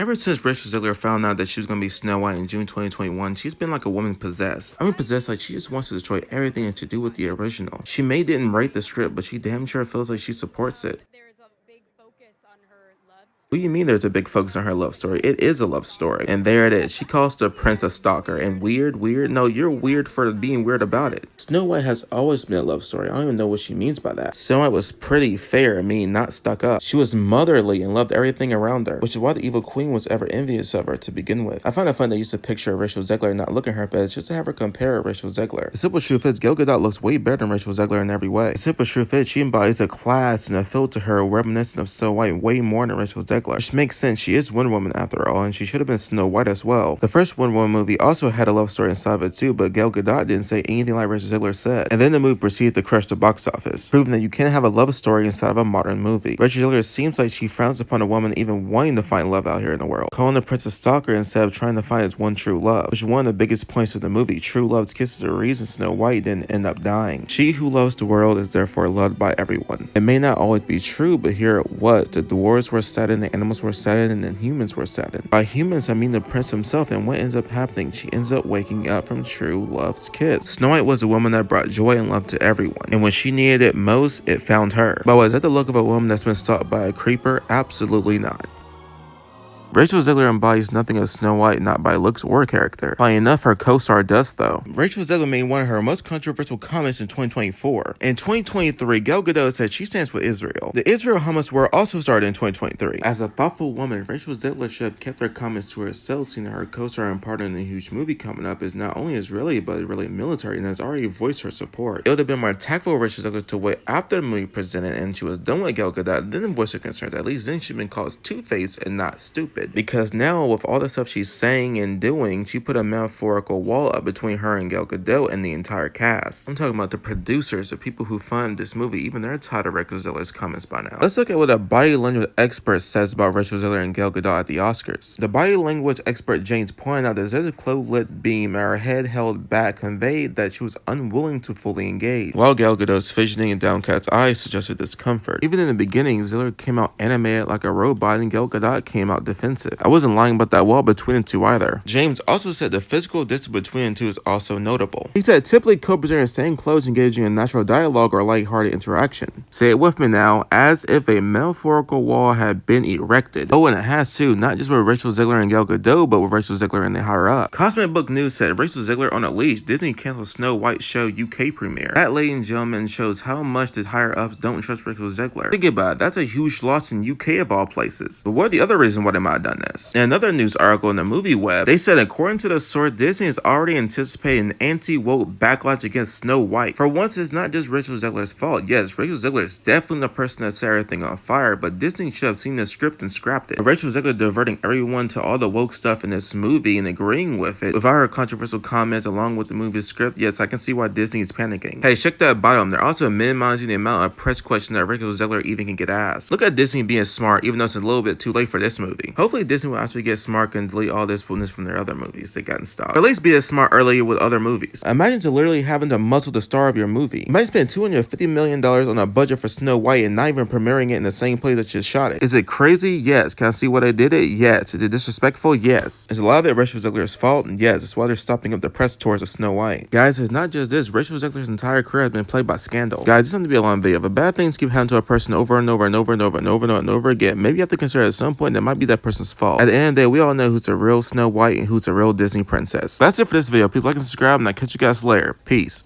Ever since Rachel Zegler found out that she was going to be Snow White in June 2021, she's been like a woman possessed. I mean possessed like she just wants to destroy everything to do with the original. She may didn't write the script, but she damn sure feels like she supports it. What do you mean there's a big focus on her love story? It is a love story. And there it is. She calls the prince a stalker. And weird? No, you're weird for being weird about it. Snow White has always been a love story. I don't even know what she means by that. Snow White was pretty fair, not stuck up. She was motherly and loved everything around her, which is why the evil queen was ever envious of her to begin with. I find it fun they used a picture of Rachel Zegler not looking her best just to have her compare her Rachel Zegler. The simple truth is Gal Gadot looks way better than Rachel Zegler in every way. The simple truth is she embodies a class and a feel to her reminiscent of Snow White way more than Rachel Zegler, which makes sense. She is Wonder Woman after all, and she should have been Snow White as well. The first Wonder Woman movie also had a love story inside of it too, but Gal Gadot didn't say anything like Rachel Zegler said. And then the movie proceeded to crush the box office, proving that you can't have a love story inside of a modern movie. Rachel Zegler seems like she frowns upon a woman even wanting to find love out here in the world, calling the prince a stalker instead of trying to find his one true love, which is one of the biggest points of the movie. True love's kiss is the reason Snow White didn't end up dying. She who loves the world is therefore loved by everyone. It may not always be true, but here it was. The dwarves were saddened, the animals were saddened, and then humans were saddened. By humans, I mean the prince himself, and what ends up happening? She ends up waking up from true love's kiss. Snow White was the woman that brought joy and love to everyone, and when she needed it most, it found her. But was that the look of a woman that's been stalked by a creeper? Absolutely not. Rachel Zegler embodies nothing of Snow White, not by looks or character. Funny enough, her co-star does though. Rachel Zegler made one of her most controversial comments in 2024. In 2023, Gal Gadot said she stands with Israel. The Israel-Hamas war also started in 2023. As a thoughtful woman, Rachel Zegler should have kept her comments to herself, seeing that her co-star and partner in the huge movie coming up is not only Israeli, but really military, and has already voiced her support. It would have been more tactful of Rachel Zegler to wait after the movie presented and she was done with Gal Gadot, then voice her concerns. At least then she'd been called two-faced and not stupid. Because now with all the stuff she's saying and doing, she put a metaphorical wall up between her and Gal Gadot and the entire cast. I'm talking about the producers, the people who fund this movie. Even they're tired of Rachel Zegler's comments by now. Let's look at what a body language expert says about Rachel Zegler and Gal Gadot at the Oscars. The body language expert James pointed out that Zegler's close-lit beam and her head held back conveyed that she was unwilling to fully engage, while Gal Gadot's fidgeting and downcast eyes suggested discomfort. Even in the beginning, Zegler came out animated like a robot and Gal Gadot came out defensive. I wasn't lying about that wall between the two either. James also said the physical distance between the two is also notable. He said typically co-presenting the same clothes engaging in natural dialogue or lighthearted interaction. Say it with me now, as if a metaphorical wall had been erected. Oh, and it has too, not just with Rachel Zegler and Gal Gadot, but with Rachel Zegler and the higher up. Cosmic Book News said Rachel Zegler on a leash, Disney canceled Snow White show UK premiere. That, ladies and gentlemen, shows how much the higher ups don't trust Rachel Zegler. Think about it, that's a huge loss in UK of all places. But what are the other reasons why they might have done this? In another news article in the movie web, they said according to the source, Disney is already anticipating an anti-woke backlash against Snow White. For once, it's not just Rachel Zegler's fault. Yes, Rachel Zegler is definitely the person that set everything on fire, but Disney should have seen the script and scrapped it. But Rachel Zegler diverting everyone to all the woke stuff in this movie and agreeing with it, without her controversial comments along with the movie's script, yes, I can see why Disney is panicking. Hey, check that bottom. They're also minimizing the amount of press questions that Rachel Zegler even can get asked. Look at Disney being smart, even though it's a little bit too late for this movie. Hopefully Disney will actually get smart and delete all this foolishness from their other movies they got in stock. Or at least be as smart earlier with other movies. Imagine to literally having to muzzle the star of your movie. You might spend $250 million on a budget for Snow White and not even premiering it in the same place that you shot it. Is it crazy? Yes. Can I see why they did it? Yes. Is it disrespectful? Yes. Is a lot of it Rachel Zegler's fault? Yes. It's why they're stopping up the press tours of Snow White. Guys, it's not just this. Rachel Zegler's entire career has been played by scandal. Guys, this is going to be a long video. If bad things keep happening to a person over and over and over and over and over and over and over again, maybe you have to consider at some point that might be that person's fault. At the end of the day, we all know who's a real Snow White and who's a real Disney princess. That's it for this video. Please like and subscribe, and I'll catch you guys later. Peace.